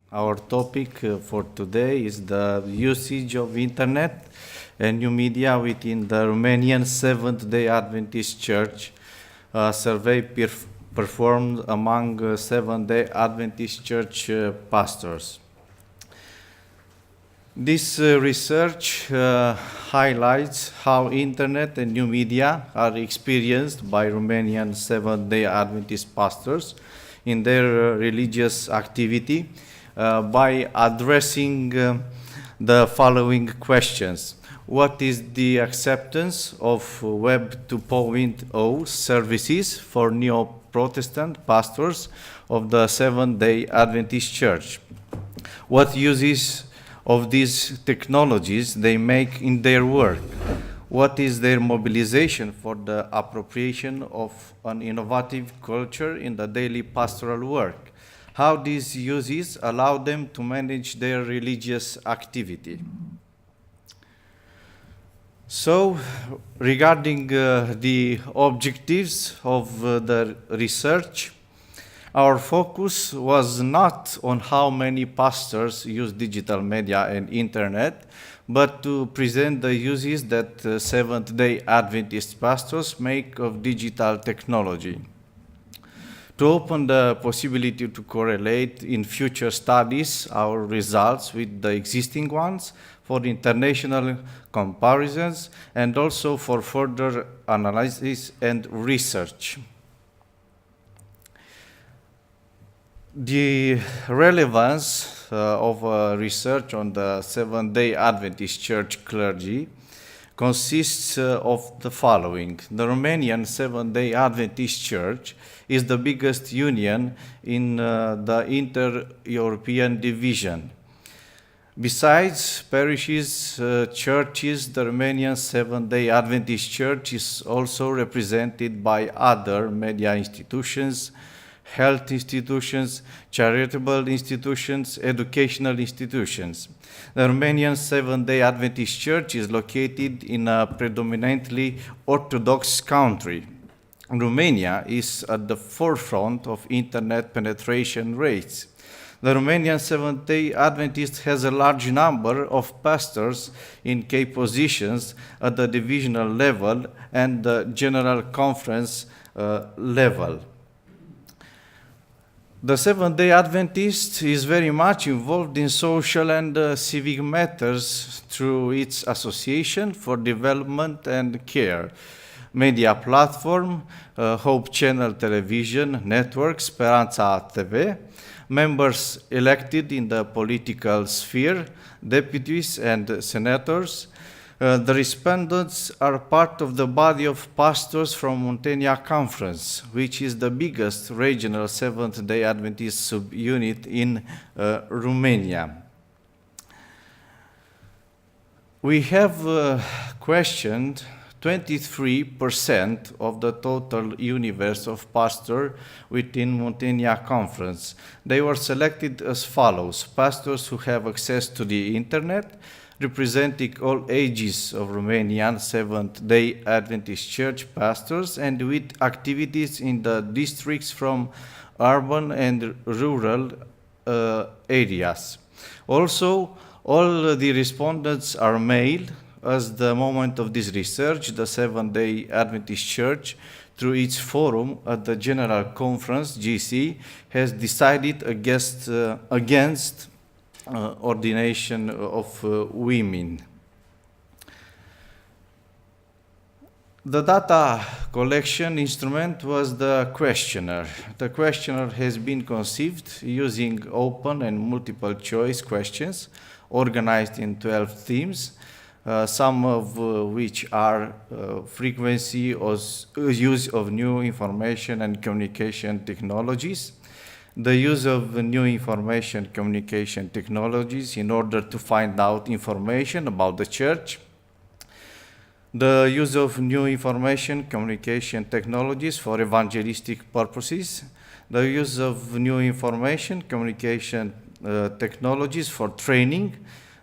Our topic for today is the usage of internet and new media within the Romanian Seventh-day Adventist Church, a survey performed among Seventh-day Adventist Church pastors. This research highlights how internet and new media are experienced by Romanian Seventh-day Adventist pastors in their religious activity by addressing the following questions. What is the acceptance of Web 2.0 services for Neo-Protestant pastors of the Seventh-day Adventist Church? What uses of these technologies they make in their work? What is their mobilization for the appropriation of an innovative culture in the daily pastoral work? How these uses allow them to manage their religious activity. So, regarding the objectives of the research, our focus was not on how many pastors use digital media and internet, but to present the uses that Seventh-day Adventist pastors make of digital technology. To open the possibility to correlate in future studies our results with the existing ones for international comparisons and also for further analysis and research. The relevance of research on the Seventh-day Adventist Church clergy consists of the following. The Romanian Seventh-day Adventist Church is the biggest union in the inter-European division. Besides parishes, churches, the Romanian Seventh-day Adventist Church is also represented by other media institutions, health institutions, charitable institutions, educational institutions. The Romanian Seventh-day Adventist Church is located in a predominantly Orthodox country. Romania is at the forefront of internet penetration rates. The Romanian Seventh-day Adventist has a large number of pastors in key positions at the divisional level and the general conference level. The Seventh-day Adventist is very much involved in social and civic matters through its Association for Development and Care, media platform, Hope Channel Television Network, Speranța TV, members elected in the political sphere, deputies and senators. The respondents are part of the body of pastors from Muntenia Conference, which is the biggest regional Seventh-day Adventist subunit in Romania. We have questioned 23% of the total universe of pastors within Muntenia Conference. They were selected as follows: pastors who have access to the internet, representing all ages of Romanian Seventh-day Adventist Church pastors and with activities in the districts from urban and rural areas. Also, all the respondents are male. As the moment of this research, the Seventh-day Adventist Church, through its forum at the General Conference, GC, has decided against ordination of women. The data collection instrument was the questionnaire. The questionnaire has been conceived using open and multiple choice questions organized in 12 themes, some of which are frequency of use of new information and communication technologies, the use of new information communication technologies in order to find out information about the church, the use of new information communication technologies for evangelistic purposes, the use of new information communication technologies for training,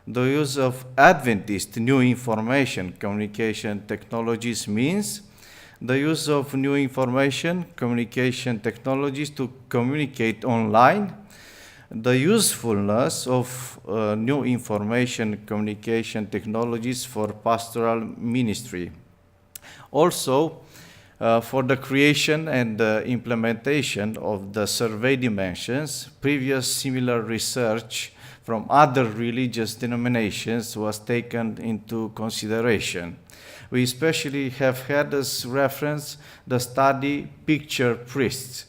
the use of Adventist new information communication technologies means the use of new information communication technologies to communicate online, the usefulness of new information communication technologies for pastoral ministry. Also, for the creation and implementation of the survey dimensions, previous similar research from other religious denominations was taken into consideration. We especially have had as reference the study Picture Priests,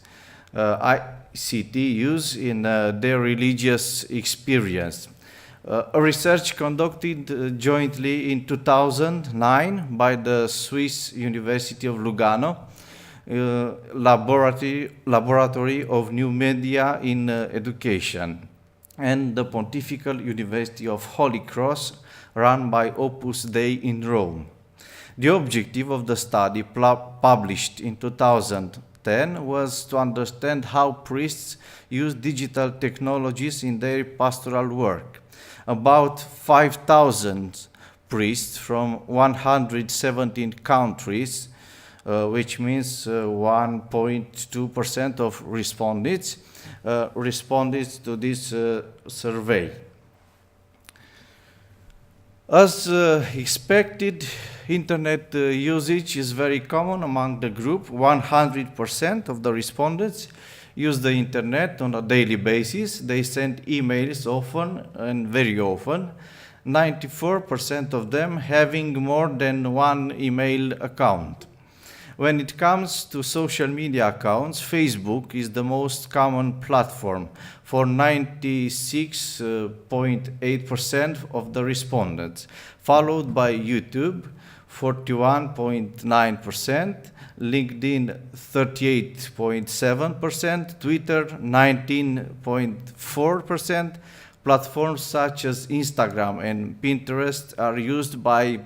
ICT use in their religious experience. A research conducted jointly in 2009 by the Swiss University of Lugano, Laboratory of New Media in Education, and the Pontifical University of Holy Cross, run by Opus Dei in Rome. The objective of the study, published in 2010, was to understand how priests use digital technologies in their pastoral work. About 5,000 priests from 117 countries, which means 1.2% of respondents, responded to this survey. As expected, internet usage is very common among the group. 100% of the respondents use the internet on a daily basis. They send emails often and very often. 94% of them having more than one email account. When it comes to social media accounts, Facebook is the most common platform for 96.8% of the respondents, followed by YouTube, 41.9%, LinkedIn, 38.7%, Twitter, 19.4%. Platforms such as Instagram and Pinterest are used by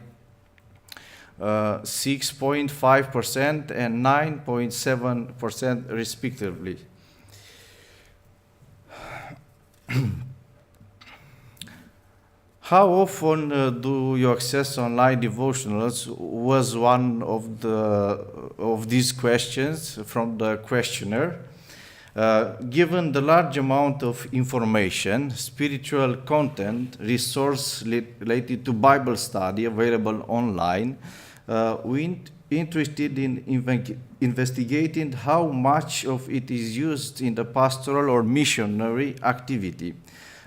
6.5% and 9.7% respectively. How often do you access online devotionals was one of these questions from the questionnaire. Given the large amount of information, spiritual content, resource related to Bible study available online, we're interested in investigating how much of it is used in the pastoral or missionary activity.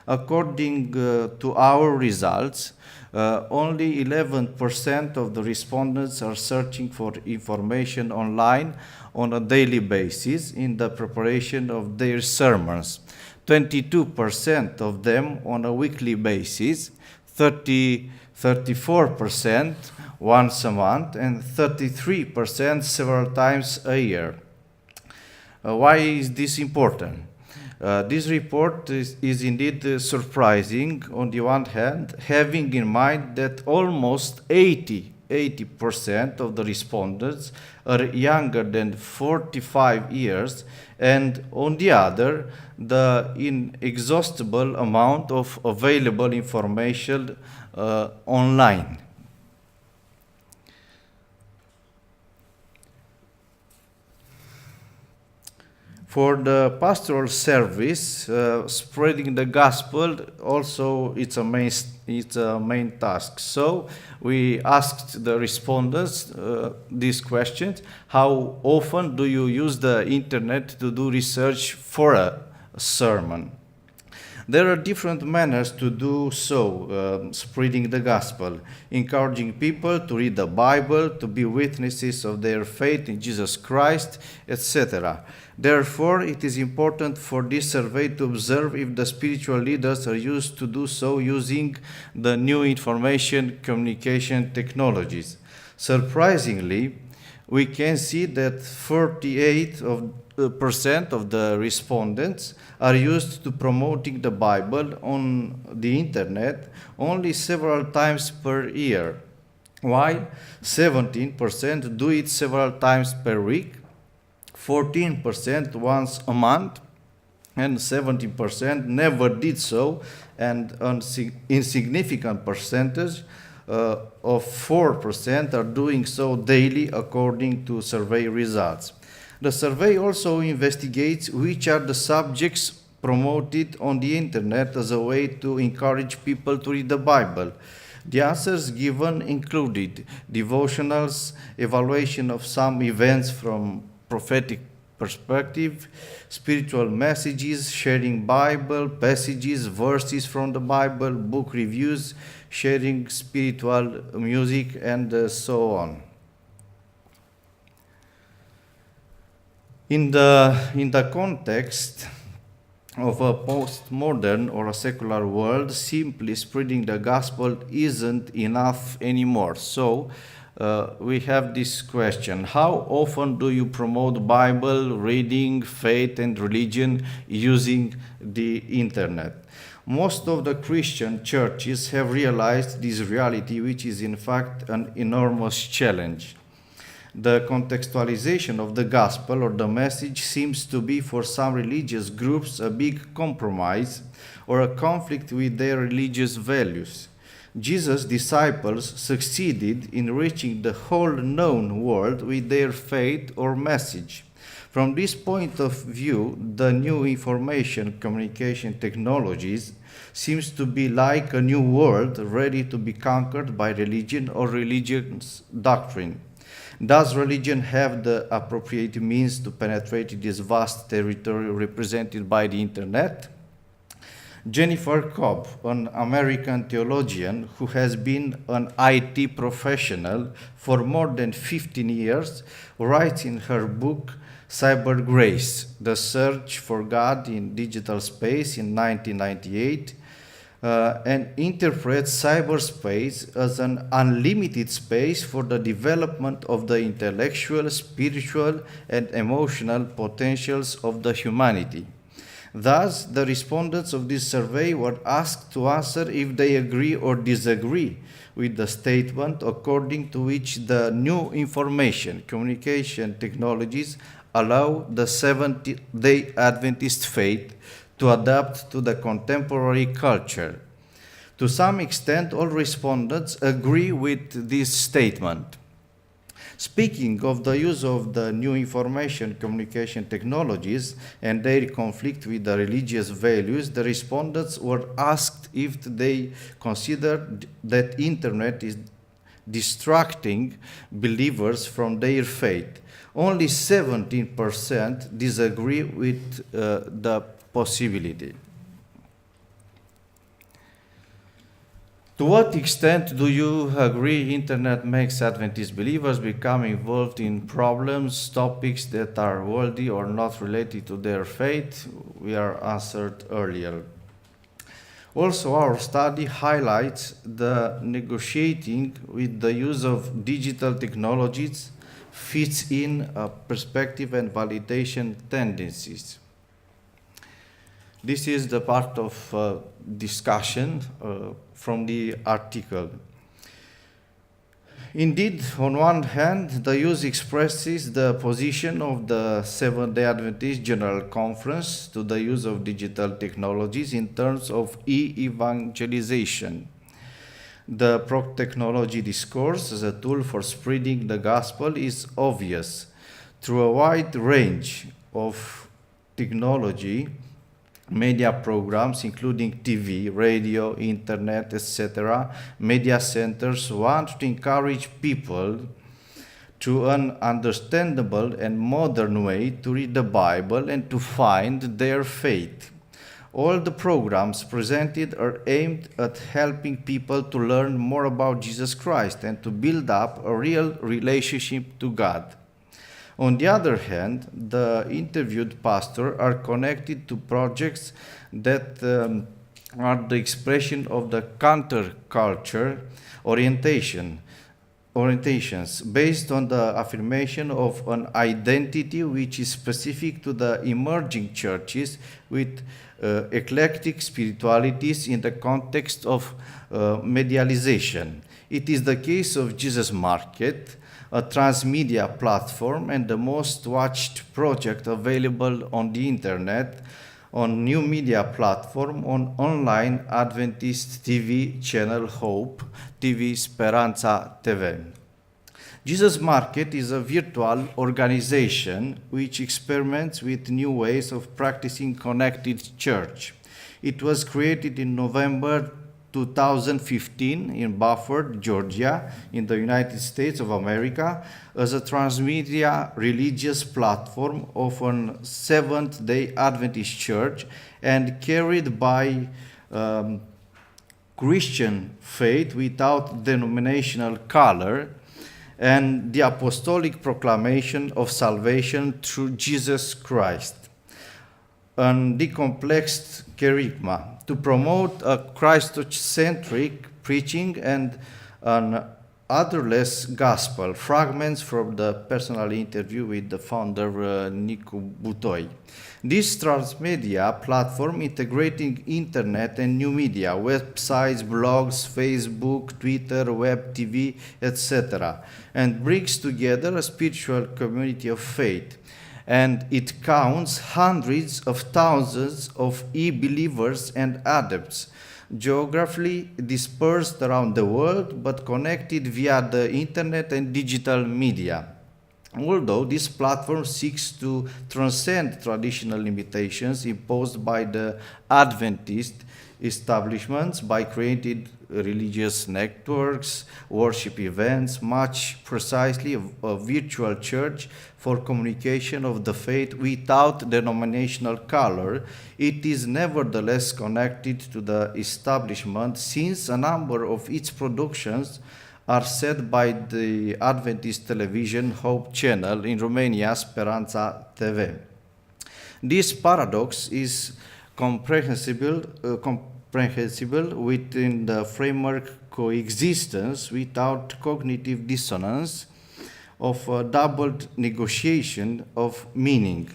According to our results, only 11% of the respondents are searching for information online on a daily basis in the preparation of their sermons. 22% of them on a weekly basis, 34% once a month, and 33% several times a year. Why is this important? This report is indeed surprising on the one hand, having in mind that almost 80% of the respondents are younger than 45 years, and on the other, the inexhaustible amount of available information online. For the pastoral service, spreading the gospel also it's a main task. So we asked the respondents these questions: how often do you use the internet to do research for a sermon? There are different manners to do so, spreading the gospel, encouraging people to read the Bible, to be witnesses of their faith in Jesus Christ, etc. Therefore, it is important for this survey to observe if the spiritual leaders are used to do so using the new information communication technologies. Surprisingly, we can see that 48% of the respondents are used to promoting the Bible on the internet only several times per year, while 17% do it several times per week, 14% once a month, and 17% never did so, and an insignificant percentage of 4% are doing so daily according to survey results. The survey also investigates which are the subjects promoted on the internet as a way to encourage people to read the Bible? The answers given included devotionals, evaluation of some events from prophetic perspective, spiritual messages, sharing Bible passages, verses from the Bible, book reviews, sharing spiritual music, and so on. In the context of a postmodern or a secular world, simply spreading the gospel isn't enough anymore. So we have this question: how often do you promote Bible reading, faith, and religion using the internet? Most of the Christian churches have realized this reality, which is in fact an enormous challenge. The contextualization of the gospel or the message seems to be for some religious groups a big compromise or a conflict with their religious values. Jesus' disciples succeeded in reaching the whole known world with their faith or message. From this point of view, the new information communication technologies seems to be like a new world ready to be conquered by religion or religion's doctrine. Does religion have the appropriate means to penetrate this vast territory represented by the internet? Jennifer Cobb, an American theologian who has been an IT professional for more than 15 years, writes in her book Cyber Grace, The Search for God in Digital Space in 1998, and interprets cyberspace as an unlimited space for the development of the intellectual, spiritual, and emotional potentials of the humanity. Thus, the respondents of this survey were asked to answer if they agree or disagree with the statement according to which the new information communication technologies allow the Seventh-day Adventist faith to adapt to the contemporary culture. To some extent, all respondents agree with this statement. Speaking of the use of the new information communication technologies and their conflict with the religious values, the respondents were asked if they considered that internet is distracting believers from their faith. Only 17% disagree with the possibility. To what extent do you agree internet makes Adventist believers become involved in problems, topics that are worldly or not related to their faith? We are answered earlier. Also, our study highlights the negotiating with the use of digital technologies fits in perspective and validation tendencies. This is the part of discussion from the article. Indeed, on one hand, the use expresses the position of the Seventh-day Adventist General Conference to the use of digital technologies in terms of e-evangelization. The pro-technology discourse as a tool for spreading the gospel is obvious. Through a wide range of technology, media programs, including TV, radio, internet, etc., media centers want to encourage people to an understandable and modern way to read the Bible and to find their faith. All the programs presented are aimed at helping people to learn more about Jesus Christ and to build up a real relationship to God. On the other hand, the interviewed pastors are connected to projects that are the expression of the counterculture orientations based on the affirmation of an identity which is specific to the emerging churches with eclectic spiritualities in the context of medialization. It is the case of Jesus Market, a transmedia platform and the most watched project available on the internet, on new media platform, on online Adventist TV channel Hope, TV Speranța TV. Jesus Market is a virtual organization which experiments with new ways of practicing connected church. It was created in November 2015 in Beaufort, Georgia, in the United States of America, as a transmedia religious platform of an Seventh-day Adventist church and carried by Christian faith without denominational color and the apostolic proclamation of salvation through Jesus Christ, and decomplexed kerygma, to promote a Christ-centric preaching and an otherless gospel. Fragments from the personal interview with the founder, Nicu Butoi. This transmedia platform integrating internet and new media, websites, blogs, Facebook, Twitter, web TV, etc., and brings together a spiritual community of faith. And it counts hundreds of thousands of e-believers and adepts, geographically dispersed around the world, but connected via the internet and digital media. Although this platform seeks to transcend traditional limitations imposed by the Adventist establishments by creating religious networks, worship events, much precisely a virtual church for communication of the faith without denominational color, it is nevertheless connected to the establishment since a number of its productions are set by the Adventist television Hope channel in Romania, Speranța TV. This paradox is comprehensible within the framework coexistence without cognitive dissonance of a doubled negotiation of meaning,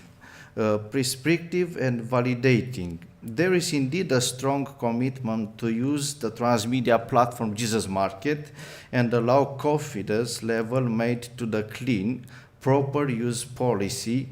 prescriptive and validating. There is indeed a strong commitment to use the transmedia platform Jesus Market and allow confidence level made to the clean, proper use policy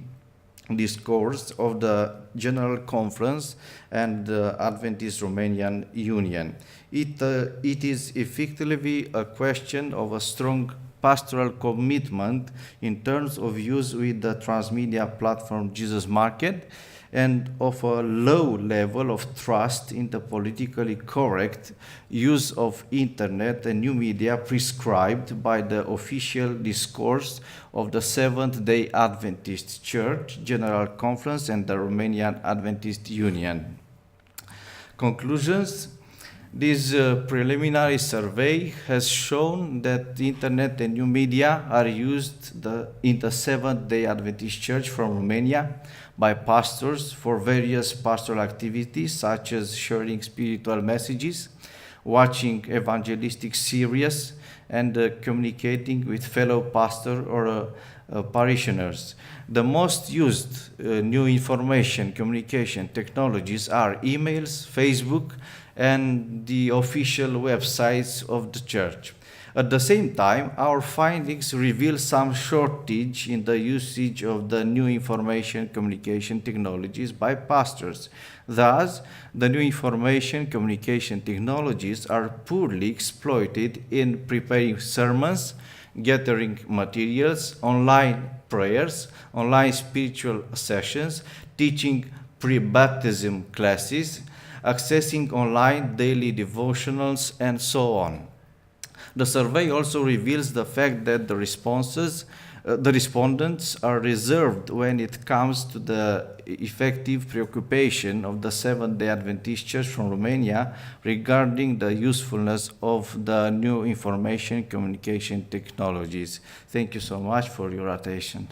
discourse of the General Conference and the Adventist Romanian Union. It is effectively a question of a strong pastoral commitment in terms of use with the transmedia platform Jesus Market and of a low level of trust in the politically correct use of internet and new media prescribed by the official discourse of the Seventh-day Adventist Church, General Conference, and the Romanian Adventist Union. Conclusions. This preliminary survey has shown that the internet and new media are used in the Seventh-day Adventist Church from Romania by pastors for various pastoral activities such as sharing spiritual messages, watching evangelistic series, and communicating with fellow pastors or parishioners. The most used new information communication technologies are emails, Facebook, and the official websites of the church. At the same time, our findings reveal some shortage in the usage of the new information communication technologies by pastors. Thus, the new information communication technologies are poorly exploited in preparing sermons, gathering materials, online prayers, online spiritual sessions, teaching pre-baptism classes, accessing online daily devotionals, and so on. The survey also reveals the fact that the respondents are reserved when it comes to the effective preoccupation of the Seventh-day Adventist Church from Romania regarding the usefulness of the new information communication technologies. Thank you so much for your attention.